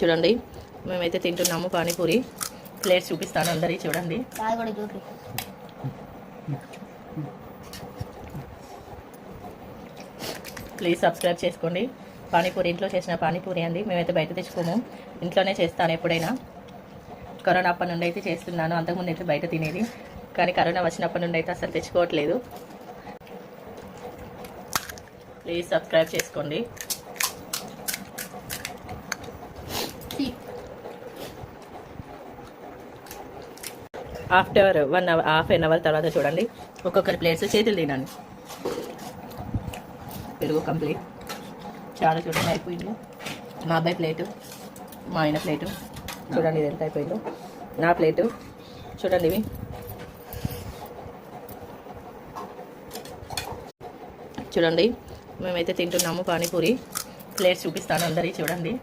చూడండి మేమైతే తింటున్నాము పానీపూరి. ప్లేట్స్ చూపిస్తాను అందరికీ చూడండి. ప్లీజ్ సబ్స్క్రైబ్ చేసుకోండి. పానీపూరి ఇంట్లో చేసిన పానీపూరి అండి. మేమైతే బయట తెచ్చుకోము, ఇంట్లోనే చేస్తాను ఎప్పుడైనా. కరోనా అప్పటి నుండి అయితే చేస్తున్నాను. అంతకుముందు అయితే బయట తినేది, కానీ కరోనా వచ్చినప్పటి నుండి అయితే అసలు తెచ్చుకోవట్లేదు. ప్లీజ్ సబ్స్క్రైబ్ చేసుకోండి. After 1 hour half an hour తర్వాత చూడండి ఒక్కొక్కరి ప్లేట్స్ చేతులు తినండి. పెరుగు కంప్లీట్. చాలా చూడండి అయిపోయింది. మా అబ్బాయి ప్లేటు, మా ఆయన ప్లేటు చూడండి ఇది ఎంత అయిపోయిందో. నా ప్లేటు చూడండి ఇవి. చూడండి మేమైతే తింటున్నాము పానీపూరి. ప్లేట్స్ చూపిస్తాను అందరికీ చూడండి.